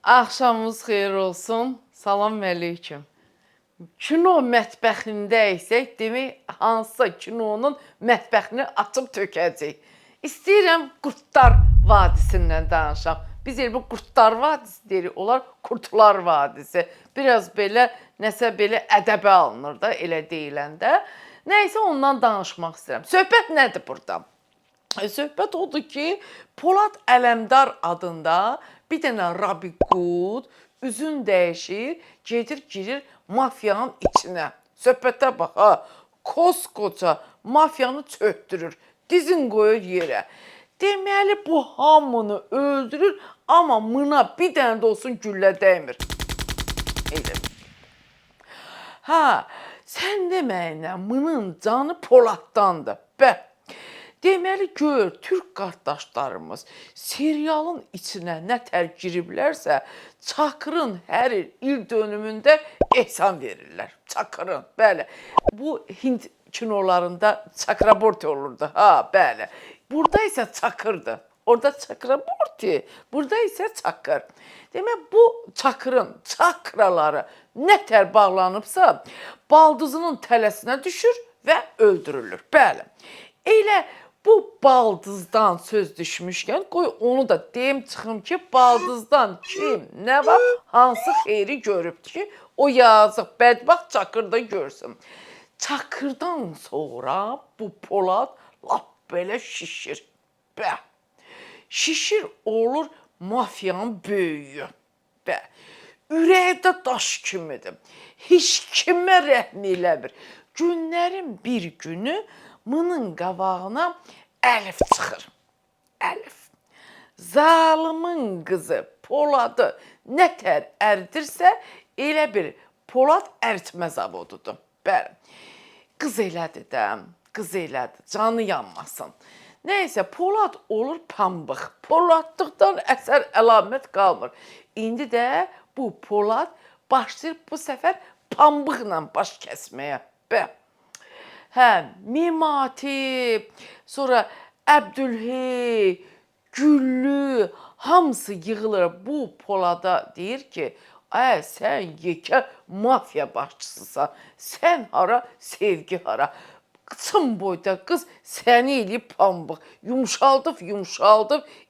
Axşamınız xeyir olsun. Salam əleyküm. Kino mətbəxində isək, demək hansısa kinonun mətbəxini açıb tökəcək. İstəyirəm Qurtlar Vadisindən danışam. Biz elə bu Qurtlar Vadisi deyirik, onlar Kurtlar Vadisi. Biraz belə, nəsə belə ədəbə alınır da, elə deyiləndə. Nəysə ondan danışmaq istəyirəm. Söhbət nədir burada? Söhbət odur ki, Polad Ələmdar adında bir dənə Robin Hood üzün dəyişir, gedir, girir mafiyanın içinə. Söhbətə bax, ha, koskoca mafiyanı çöktürür, dizin qoyur yerə. Deməli, bu hamını öldürür, amma mına bir dənə də olsun güllə dəymir. Elə. Hə, sən deməyinə mının canı Poladdandır. Deməli, gör, türk qardaşlarımız serialın içinə nə tər giriblərsə, Çakırın hər il dönümündə ehsan verirlər. Çakırın, bəli. Bu Hind kinolarında Çakraborti olurdu, ha, bəli. Burada isə Çakırdır. Orada Çakraborti, burada isə Çakır. Demək, bu Çakırın çakraları nə tər bağlanıbsa, baldızının tələsinə düşür və öldürülür, bəli. Elə bu baldızdan söz düşmüşkən, qoy onu da deyim çıxım ki, baldızdan kim, nə var, hansı xeyri görübdür ki, o yazıq, bədbaxt Çakırda görsün. Çakırdan sonra bu Polad lap belə şişir. Şişir olur mafiyanın böyüyü. Ürəkdə daş kimidir. Heç kimə rəhm eləmir. Günlərin bir günü mının qabağına Əlif çıxır. Əlif. Zalımın qızı Poladı nə tər ərdirsə, elə bir Polad əritmə zavodudur. Bəli. Qız elədir də, qız elədir, canı yanmasın. Nəysə, Polad olur pambıq. Poladlıqdan əsər əlamət qalmır. İndi də bu Polad başlayır bu səfər pambıqla baş kəsməyə. Hə, Memati, sonra Əbdülhey, Güllü, hamısı yığılır bu Polada, deyir ki, sən yekə mafiya başçısısan, sən hara, sevgi hara. Qıçın boyda qız səni eləyib pambıq, yumşaldıb,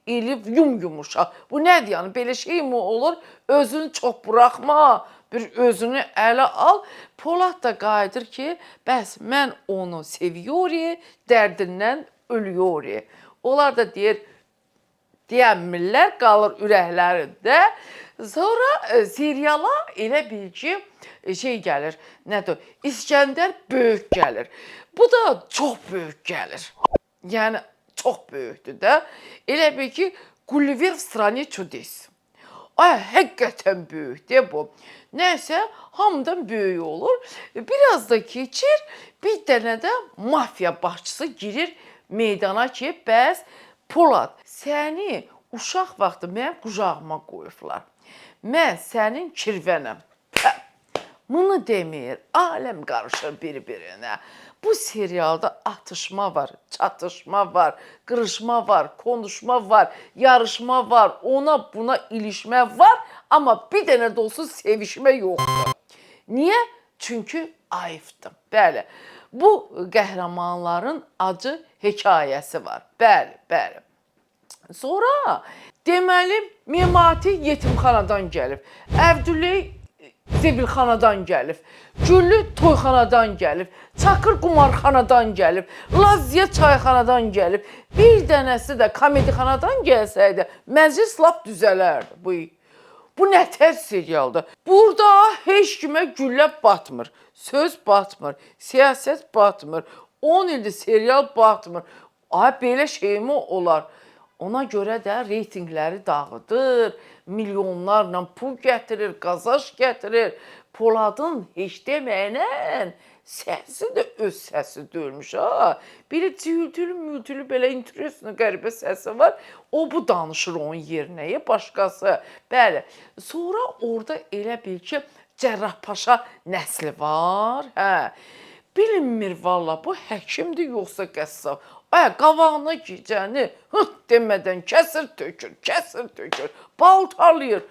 eləyib yumuşaq. Bu nədir yəni, belə şey mi olur? Özünü çox buraxma, bir özünü ələ al. Polad da qayıdır ki, bəs mən onu seviyorum, dərdindən ölüyorum. Onlar da deyəmirlər, qalır ürəklərində. Sonra seriala elə bil ki, şey gəlir, nədir? İskəndər böyük gəlir. Bu da çox böyük gəlir. Yəni, çox böyükdür də. Elə bil ki, Gulliver в стране чудес. Həqiqətən böyükdür bu. Nəysə, hamıdan böyük olur. Biraz da keçir, bir dənə də mafiya başçısı girir meydana ki, bəs Polad, səni uşaq vaxtı mənim qucağıma qoyublar. Mən sənin kirvənəm. Bunu demir, aləm qarışır bir-birinə. Bu serialda atışma var, çatışma var, qırışma var, konuşma var, yarışma var, ona buna ilişmə var, amma bir dənə də olsun sevişmə yoxdur. Niyə? Çünki ayıbdır. Bəli, bu qəhrəmanların acı hekayəsi var. Bəli. Sonra deməli Memati yetimxanadan gəlib, Əbdülhey Zebilxanadan gəlib, Güllü toyxanadan gəlib, Çakır qumarxanadan gəlib, Lazziya çayxanadan gəlib, bir dənəsi də komedixanadan gəlsəydi, məclis lap düzələrdi. Bu nətər serialdır. Burada heç kimə güllə batmır, söz batmır, siyasət batmır, 10 ildir serial batmır. Belə şey mi olar? Ona görə də reytingləri dağıdır, milyonlarla pul gətirir, qazanc gətirir. Poladın heç deməyən səsi də öz səsi döyülmüş. Belə cüyültülü, belə interesli, qəribə səsi var. O, bu danışır onun yerinə, başqası. Bəli, sonra orada elə bil ki, Cərrahpaşa nəsli var. Bilinmir valla, bu həkimdir yoxsa qəssab. Qavağına gecəni demədən kəsir tökür, baltalayır.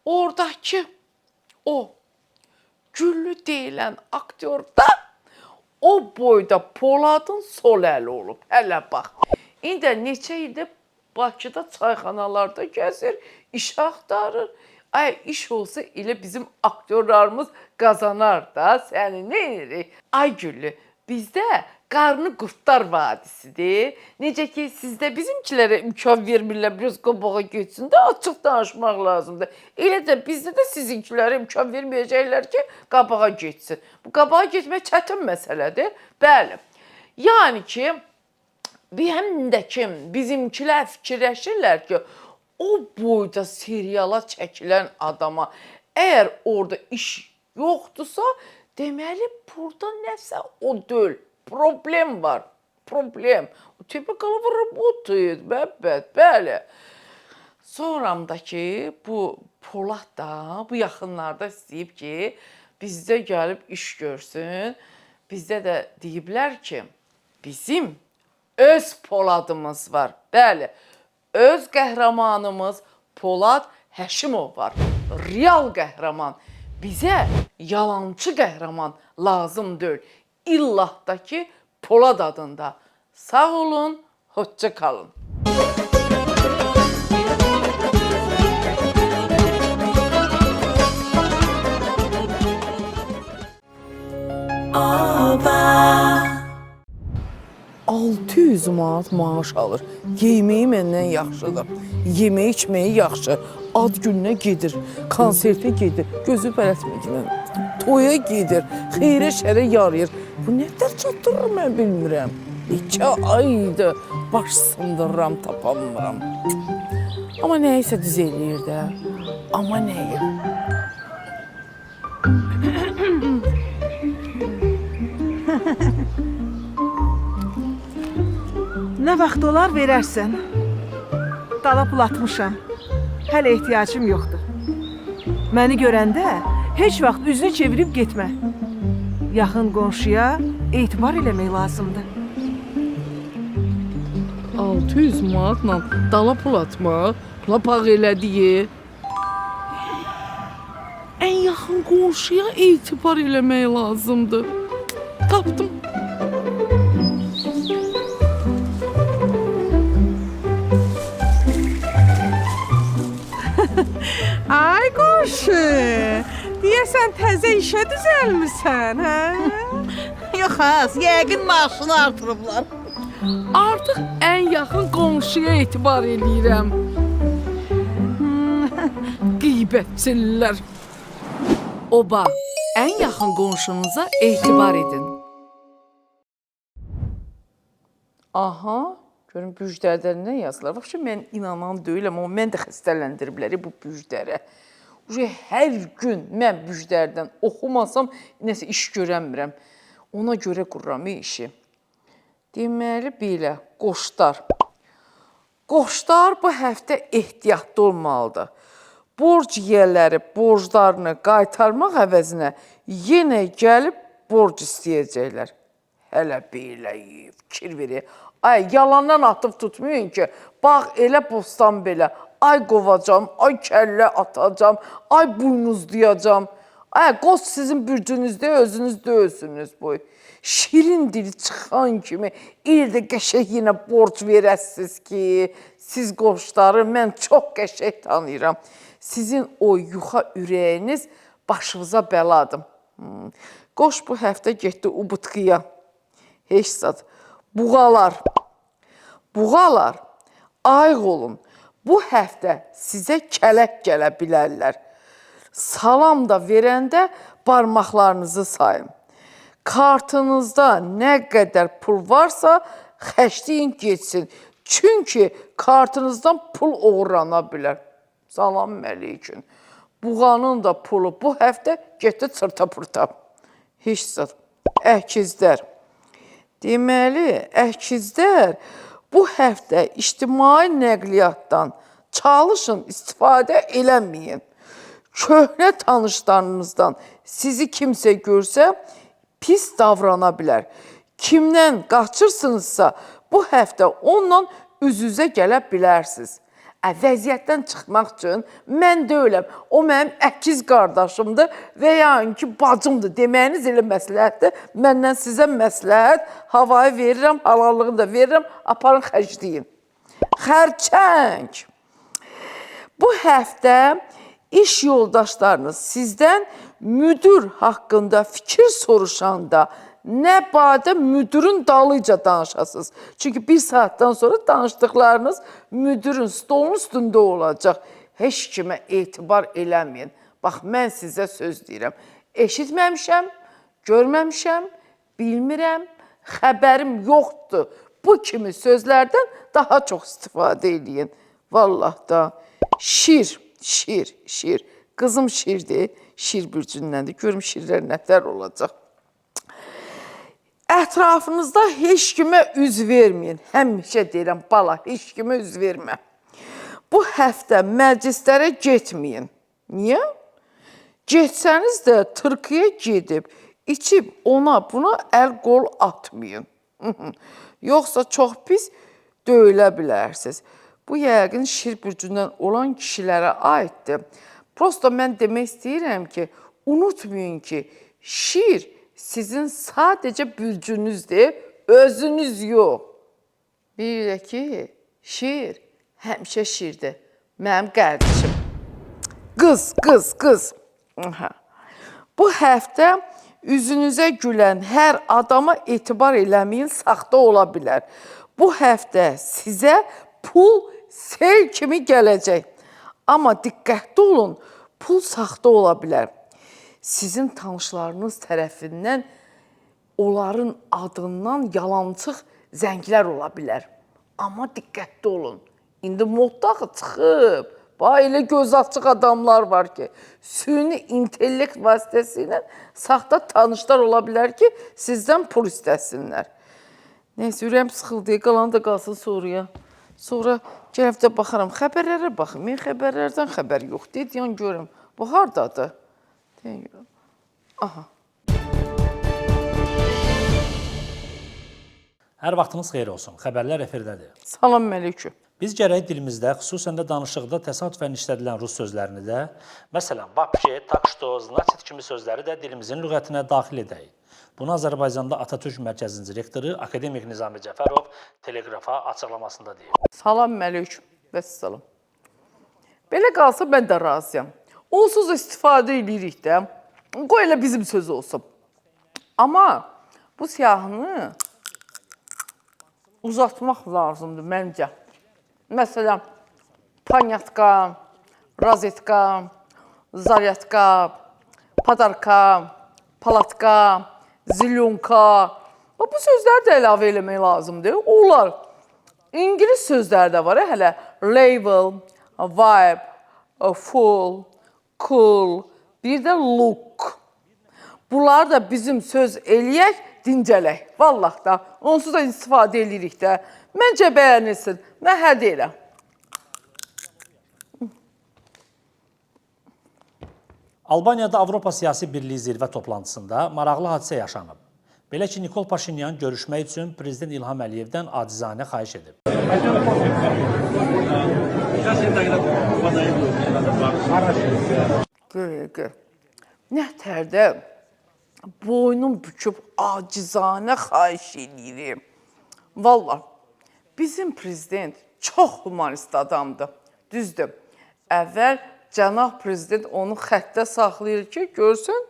oradakı o Güllü deyilən aktyor da o boyda Poladın sol əli olub. Hələ bax. İndi neçə ildir Bakıda çayxanalarda gəzir, iş axtarır. Ay iş olsa elə bizim aktyorlarımız qazanar da. Səni nə edirik? Ay Güllü, bizdə qarnı qurtlar vadisidir. Necə ki sizdə bizimkilərə imkan vermirlər, biraz qabağa getsin də açıq danışmaq lazımdır. Elə də bizdə də sizinkilərə imkan verməyəcəklər ki, qabağa getsin. Bu qabağa getmək çətin məsələdir. Bəli. Yəni ki, həm də ki, bizimkilər fikirləşirlər ki, o boyda seriala çəkilən adama əgər orada iş yoxdursa, deməli burada nəsə o deyil. Problem var. Problem. O tipikal работает. Bəli. Sonramdakı bu Polad da bu yaxınlarda istəyib ki, bizdə gəlib iş görsün. Bizdə də deyiblər ki, bizim öz Poladımız var. Bəli. Öz qəhrəmanımız Polad Həşimov var. Real qəhrəman. Bizə yalancı qəhrəman lazım deyil. İllatdakı Polad adında. Sağ olun, hoşça kalın. Aba. 600 manat maaş alır. Yeməyi məndən yaxşıdır. Yeməyi içməyi yaxşı. Ad gününə gedir, konsertə gedir. Gözü bələtməklə. Toya gedir, xeyrə şərə yarayır. Bu nədər çatdırır mən bilmirəm. 2 aydır baş sındırıram, tapamıram. Amma nəyisə düz eləyir də. Amma nəyi? Nə vaxt olar verərsən. Dala pul atmışam. Hələ ehtiyacım yoxdur. Məni görəndə heç vaxt üzünü çevirib getmə. Yaxın qonşuya etibar eləmək lazımdır. 600 manatla dala pul atmaq, lapaq elədiyi. Ən yaxın qonşuya etibar eləmək lazımdır. Tapdım. Ay qonşu, deyəsən təzə işə düzəlmirsən, hə? Yox az, yəqin maaşını artırıblar. Artıq ən yaxın qonşuya etibar eləyirəm. Qeybətçilər. Oba, ən yaxın qonşunuza etibar edin. Aha, görün bücdərdə nə yazılar. Vaxtı mən inanan deyiləm, amma mən də xəstələndiriblər bu bücdərə. Hər gün mən bücdərdən oxumasam, nəsə iş görəmirəm. Ona görə qururam işi. Deməli belə, qoşlar. Qoşlar bu həftə ehtiyatlı olmalıdır. Borc yiyələri borclarını qaytarmaq əvəzinə yenə gəlib borc istəyəcəklər. Hələ belə fikir verir. Ay, yalandan atıb tutmayın ki, bax elə bostan belə. Ay qovacam, ay kəllə atacam, ay buynuzlayacam. Ay, qoz sizin bürcünüzdə özünüz döyürsünüz bu. Şirin dil çıxan kimi ildə qəşək yenə borc verəsiniz ki, siz qoşları mən çox qəşək tanıyıram. Sizin o yuxa ürəyiniz başınıza bəladır. Qoş bu həftə getdi Ubutqiya. Heç zat. Buğalar, ayıq olun. Bu həftə sizə kələk gələ bilərlər. Salam da verəndə barmaqlarınızı sayın. Kartınızda nə qədər pul varsa xərcləyin getsin. Çünki kartınızdan pul oğurlana bilər. Salam əleyküm. Buğanın da pulu bu həftə getdi çırta-pırta. Heç zat. Əkizlər. Deməli, əkizlər bu həftə ictimai nəqliyyatdan çalışın, istifadə eləməyin. Köhnə tanışlarınızdan sizi kimsə görsə pis davrana bilər. Kimdən qaçırsınızsa bu həftə onunla üz-üzə gələ bilərsiniz. Vəziyyətdən çıxmaq üçün mən deyiləm, o mənim əkiz qardaşımdır və ya ki, bacımdır deməyiniz elə məsləhətdir. Məndən sizə məsləhət, havayı verirəm, halallığını da verirəm, aparın xərcləyin. Xərçəng. Bu həftə iş yoldaşlarınız sizdən müdür haqqında fikir soruşanda nə badə müdürün dalıyca danışasınız. Çünki bir saatdan sonra danışdıqlarınız müdürün stolun üstündə olacaq. Heç kimə etibar eləməyin. Bax, mən sizə söz deyirəm. Eşitməmişəm, görməmişəm, bilmirəm, xəbərim yoxdur. Bu kimi sözlərdən daha çox istifadə eləyin. Vallah da. Şir. Qızım şirdir, şir bürcündəndir. Görüm şirlər nətər olacaq. Ətrafınızda heç kimə üz verməyin. Həmişə deyirəm, bala, heç kimə üz vermə. Bu həftə məclislərə getməyin. Niyə? Getsəniz də Türkiyə gedib, içib ona buna əl-qol atmayın. Yoxsa çox pis döyülə bilərsiniz. Bu yəqin şir bürcündən olan kişilərə aiddir. Prosto mən demək istəyirəm ki, unutmayın ki, şir sizin sadəcə bürcünüzdür, özünüz yox. Bir də ki, şir həmişə şirdir. Mənim qardaşım. Qız. Bu həftə üzünüzə gülən hər adama etibar eləməyin, saxta ola bilər. Bu həftə sizə pul sel kimi gələcək. Amma diqqətli olun, pul saxta ola bilər. Sizin tanışlarınız tərəfindən onların adından yalancıq zənglər ola bilər. Amma diqqətli olun. İndi modda çıxıb. Bax, elə göz açıq adamlar var ki, süni intellekt vasitəsilə saxta tanışlar ola bilər ki, sizdən pul istəsinlər. Neyse, ürəyim sıxıldı, qalan da qalsın sonraya. Sonra gəlib də baxaram, xəbərlərə baxım. Mən xəbərlərdən xəbər yox. Deyən görüm, bu hardadır? Deyən görüm. Aha. Hər vaxtınız xeyir olsun. Xəbərlər efirdədir. Salam məleyküm. Biz gərək dilimizdə, xüsusən də danışıqda təsadüfən işlədilən rus sözlərini də, məsələn, vapke, tak что, значит kimi sözləri də dilimizin lüğətinə daxil edək. Bunu Azərbaycanda Atatürk Mərkəzinin direktoru Akademik Nizami Cəfərov teleqrafa açıqlamasında deyib. Salam məleyküm. Vəssalam. Belə qalsa mən də razıyam. Onsuz istifadə edirik də. Qoy elə bizim söz olsun. Amma bu siyahını uzatmaq lazımdır məncə. Məsələn, panyatka, rozetka, zaryatka, padarka, palatka, zilyonka. Bu sözləri də əlavə eləmək lazımdır. Onlar İngilis sözləri də var, hələ label, vibe, full, cool, bir də look. Bunlar da bizim söz eləyək, dincələk. Vallah da, onsuz da istifadə edirik də. Məncə bəyənilsin, mən hə deyirəm. Albaniyada Avropa Siyasi Birliyi zirvə toplantısında maraqlı hadisə yaşanıb. Belə ki, Nikol Paşinyan görüşmək üçün Prezident İlham Əliyevdən acizanə xahiş edib. Gör. Nətərdə boynum büküb acizanə xahiş edirəm. Vallahi, bizim prezident çox humanist adamdır. Düzdür. Əvvəl cənab prezident onu xəttə saxlayır ki, görsün,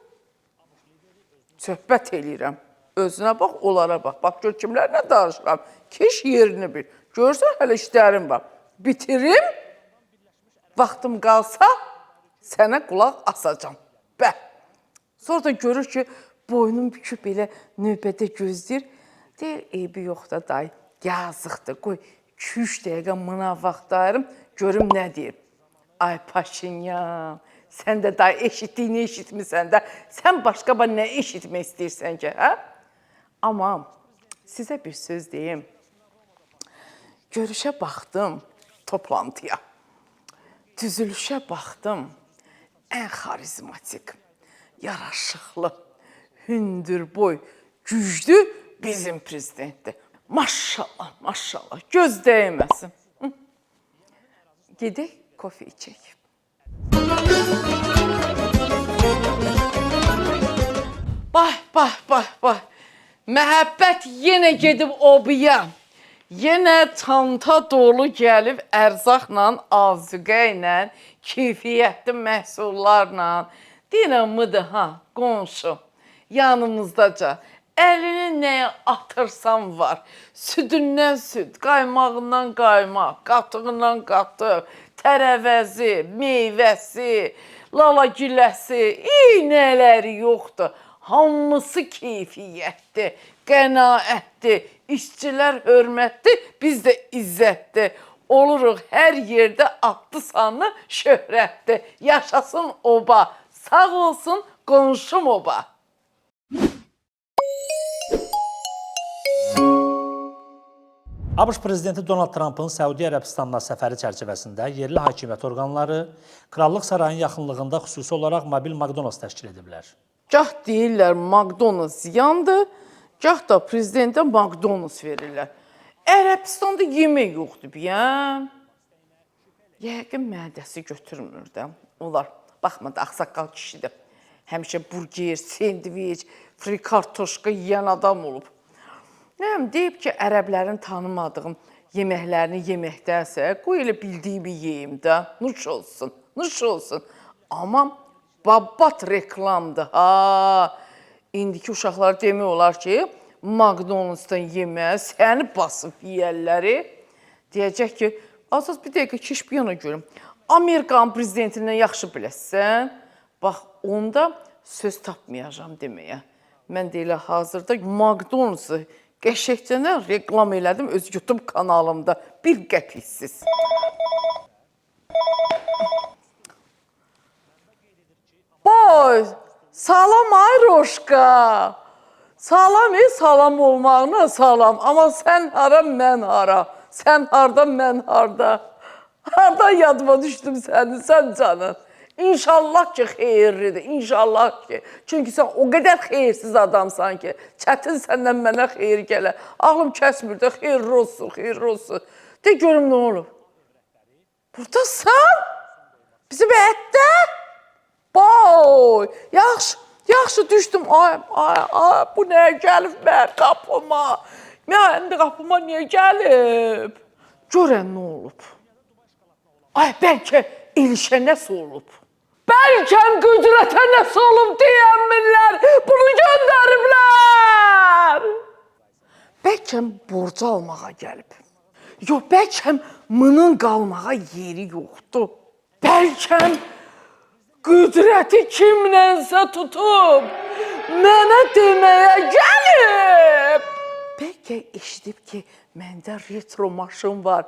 söhbət eləyirəm. Özünə bax, onlara bax. Bax, gör kimlərlə danışıram. Keş yerini bil. Görsən, hələ işlərim var. Bitirim, vaxtım qalsa, sənə qulaq asacam. Bəh. Sonra da görür ki, boynum büküb belə növbədə gözləyir. Deyir, eybi yox da day, yazıqdır. Qoy, 2-3 dəqiqə mına vaxt ayırım, görüm nə deyir. Ay Paşinyan, sən də day eşitdiyini eşitmirsən də, sən başqa nə eşitmək istəyirsən ki, hə? Amma sizə bir söz deyim. Görüşə baxdım toplantıya. Düzülüşə baxdım. Ən xarizmatik, yaraşıqlı, hündürboy, güclü bizim prezidentdir. Maşallah, maşallah, göz dəyməsin. gedək kofe içək. Bax. Məhəbbət yenə gedib obaya. Yenə çanta dolu gəlib ərzaqla, azuqə ilə, keyfiyyətli məhsullarla. Dinamıdır ha, qonşu, yanımızdaca. Əlini nəyə atırsan var. Südündən süd, qaymağından qaymaq, qatığından qatıq, tərəvəzi, meyvəsi, lalagilləsi, nələri yoxdur. Hamısı keyfiyyətli, qənaətli, işçilər hörmətli, biz də izzətli. Oluruq hər yerdə adlı sanlı şöhrətli. Yaşasın oba, sağ olsun qonşum oba. ABŞ prezidenti Donald Trampın Səudiyyə Ərəbistanına səfəri çərçivəsində yerli hakimiyyət orqanları Krallıq Sarayının yaxınlığında xüsusi olaraq mobil McDonald's təşkil ediblər. Gah deyirlər McDonald's ziyandır, gah da prezidentə McDonald's verirlər. Ərəbistanda yemək yoxdur biyəm. Yəqin mədəsi götürmür də. Onlar, baxmadı, ağsaqqal kişidir. Həmişə burger, sendviç, frikartoşka yeyən adam olub. Nəyəm, deyib ki, ərəblərin tanımadığım yeməklərini yeməkdənsə, qoy elə bildiyimi yeyim də, nuş olsun, nuş olsun. Amma babat reklamdır, ha. İndiki uşaqlar demək olar ki, McDonald's-dan yeməyə səni basıb yiyərləri. Deyəcək ki, asas bir dəqiqə keş bir yana görüm. Amerikan prezidentindən yaxşı biləsən, bax, onda söz tapmayacam deməyə. Mən də elə hazırda McDonald's-ı qəşəkcənə reklam elədim öz YouTube kanalımda. Bir qəpiksiz. Boy, salam ay Roşka. Salam, salam olmağına salam. Amma sən hara, mən hara. Sən harda, mən harda. Hardan yadıma düşdüm sən canın. İnşallah ki, xeyirlidir, inşallah ki. Çünki sən o qədər xeyirsiz adamsan ki, çətin səndən mənə xeyir gələ. Ağlım kəsmir də, xeyirli olsun, xeyirli olsun. De görüm nə olub. Buradasan? Bizim həyətdə? Boy, yaxşı düşdüm. Ay, bu nəyə gəlib mən qapıma? Mən indi qapıma niyə gəlib? Görən nə olub? Ay, bəlkə Elişə nəsə olub? Bəlkəm qüdrətə nəsə olub deyəmirlər, bunu göndəriblər. Bəlkəm borcu almağa gəlib. Yox, bəlkəm mının qalmağa yeri yoxdur. Bəlkəm qüdrəti kimlənsə tutub, mənə deməyə gəlib. Bəlkə eşidib ki, məndə retro maşın var,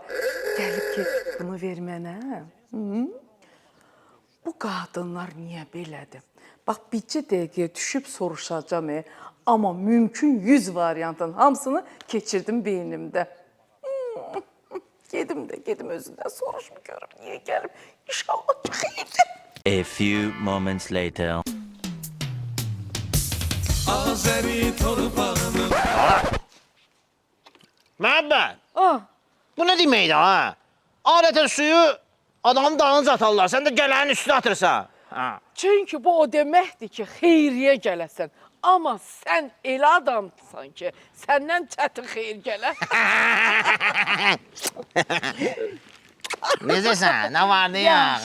gəlib ki, bunu ver mənə. Bu qadınlar niyə belədir? Bax, bircə dəqiqəyə düşüb soruşacam, amma mümkün 100 variantın hamısını keçirdim beynimdə. Gedim özündən soruşum, görüm, niyə gəlib? İnşallah ki, xeyirdir. A few moments later. Azeri torpağını. Məhəbbət, bu nə deməkdir ha? Adətən suyu adamın dalınca atarlar, sən də gələnin üstünə atırsan. Çünki bu o deməkdir ki, xeyriyə gələsən. Amma sən elə adamsan ki, səndən çətin xeyir gələ. Necəsən, nə vardı ya?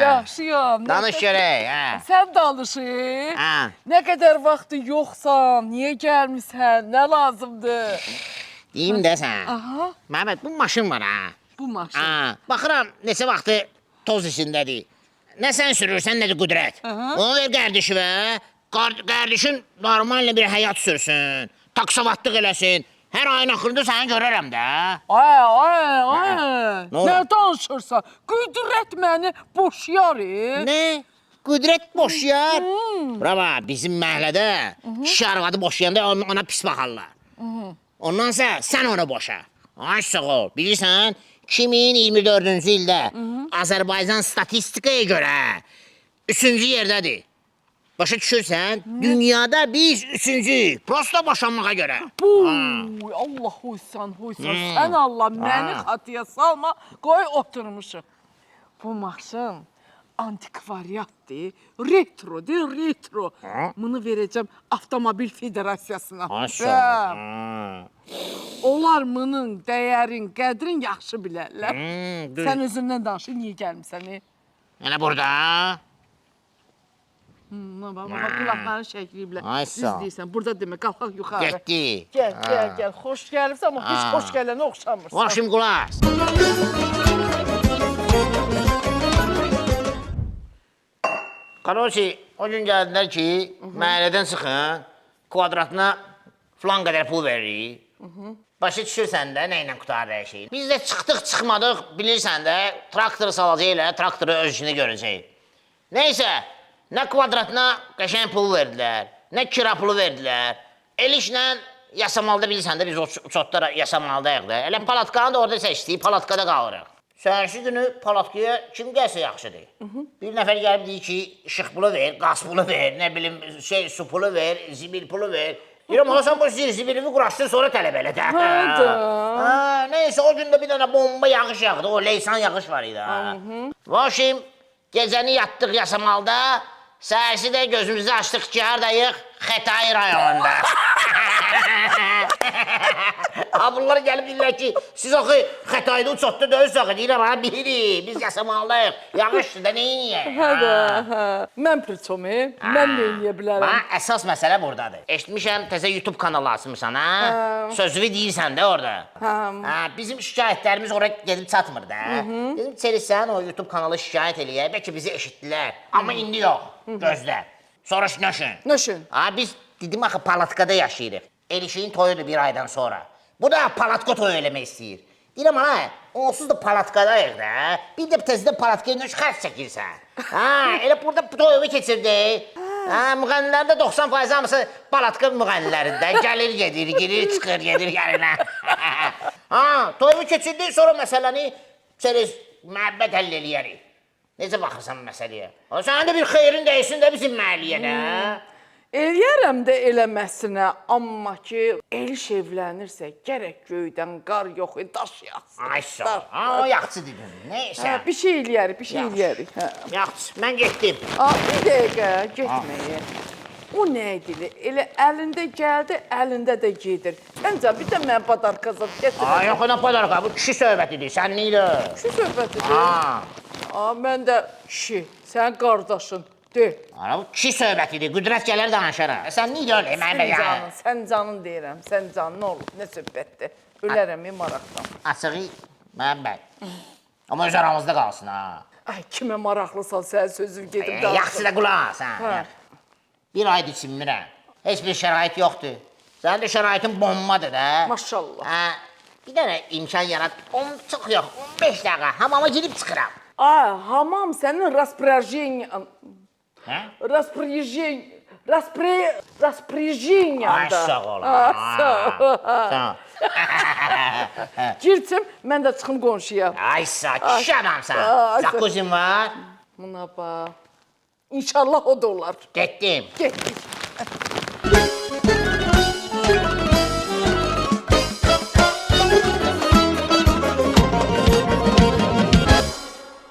Yaxşıyam. Danış görək. Sən danışır. Nə qədər vaxtı yoxsan, niyə gəlmirsən, nə lazımdır? Deyim də sən. Məhəbbət, bu maşın var ha. Bu maşın. Baxıram, neçə vaxtı toz içindədir. Nə sən sürürsən, nə də qüdrət. Onu ver qardaşıma. Qardaşın normal bir həyat sürsün. Taksavatlıq eləsin. Hər ayın axırında səni görərəm də. Ay. Nə danışırsan? Qüdrət məni boşyar. Nə? Qüdrət boşyar? Brava, bizim məhəllədə kişi arvadı boşyanda ona pis baxarlar. Ondansa sən onu boşa. Ay sağ ol. Bilirsən, 2024-cü ildə Azərbaycan statistikaya görə 3-cü yerdədir. Başa düşürsən, dünyada biz 3-cüyük. Prosta boşanmağa görə. Allah hoysan. Sən Allah məni xatıya salma, qoy oturmuşum. Bu maşın antikvariatdır, retrodur, retro. Bunu verəcəm Avtomobil Federasiyasına. Maşallah. Onlar bunun dəyərin, qədrin yaxşı bilərlər. Düz. Sən özündən danışır, niyə gəlmisən? Yəni burada. Bax, qulaqlarını şəkləyiblər. Ay, Düz sağ ol. deyirsən, burada demə, qalxaq yuxarı. Getdi. Gəl. Xoş gəlibsən, amma heç xoş gələnə oxşamırsan. Bax şimdi qulaq as. Qaroçi, o gün gəldilər ki, məhəllədən çıxın, kvadratına filan qədər pul veririk. Başa düşürsən də, nə ilə qutarır şey. Biz də çıxdıq, çıxmadıq, bilirsən də, traktoru salacaq elə, traktoru öz işini görəcək. Neysə, nə kvadratına qəşəng pul verdilər, nə kira pulu verdilər. El işlə yasamalda bilirsən də, biz uçotlar yasamaldayıq da. Elə palatkanı da orada seçdik, palatkada qalırıq. Səhərsi günü palatkaya kim gəlsə yaxşıdır. Bir nəfər gəlib deyir ki, işıq pulu ver, qaz pulu ver, nə bilim, su pulu ver, zibil pulu ver. Deyirəm, hala sən bu zibilimi quraşdır, sonra tələb elə də. Neysə, o gün də bir dənə bomba yağış yağdı, o leysan yağış var idi. Vaşim, gecəni yatdıq yasamalda, səhərsi də gözümüzü açdıq ki, haradayıq? Xətai rayonunda. Bunlar gəlib deyirlər ki, siz axı Xətayda uçotda döyürsün, deyirəm, bilirik, biz yasamaldayıq, yağışdır da, neyiniyək? Mən pırçomu, mən də eləyə bilərəm. Əsas məsələ buradadır. Eşitmişəm, təzə YouTube kanalı açmışsan, sözünü deyirsən də orada. Bizim şikayətlərimiz oraya gedib çatmır da. Dedim, çeliksən o YouTube kanalı şikayət eləyək, bəlkə bizi eşitdilər. Amma indi yox, gözlə. Sonra nöşün. Nöşün. Biz dedim, axı palatkada yaşayırıq. El-işiyin toyudur bir aydan sonra. Bu da palatka toyu eləmək istəyir. Deyirəm, onsuz da palatkadayıq da. Bir də təzədən palatkaya nöş xərc çəkirsən. Elə burada toyumu keçirdik. Müğənnilərin də 90% hamısı palatka müğənnilərində. Gəlir, gedir, girir, çıxır, gedir, gəlir. Toyumu keçirdik, sonra məsələni məhəbbət həll eləyərik. Necə baxırsan məsələyə? Sənin də bir xeyrin dəysin də bizim məhəlliyə də. Eləyərəm də eləməsinə, amma ki, el iş evlənirsə, gərək göydən qar yox, daş yaxsın. Ay sağ ol. O yaxçı dedin. Neysə. Bir şey eləyərik, bir şey eləyərik. Yaxçı, mən getdim. Bir dəqiqə, getməyin. O nə edilir? Elə əlində gəldi, əlində də gedir. Məncə, bir də mən padarka zat gətirir. Yox, ona padarka, bu kişi söhbətidir, sən neylə? Kişi söhbətidir. Mən də kişi, sən qardaşın. De. Bu kişi söhbətidir, qüdrət gələr danışaraq. Sən niyə öyle? Sən canın deyirəm, sən canın olur, nə söhbətdir. Ölərəm, maraqdan. Açığı, Məhəmməd. Amma öz aramızda qalsın, ha. Ay, kimə maraqlısan, sən sözüm gedib danışır. Yaxşı da qulaq, sən. Bir aydır çinmirəm. Heç bir şərait yoxdur. Sənin də şəraitin bombadır da. Maşallah. Bir dənə imkan yarat, çox yox, 15 dəqiqə, hamama girib çıxıram. Hamam sənin распоряжением. Распоряжением. Ay, sağ ol. Sağ ol. Girçim, mən də çıxım qonşuya. Ay, sağ, kişi adamsan. Zakuzin var. Buna bax. İnşallah o da olar. Getdim. Getdik.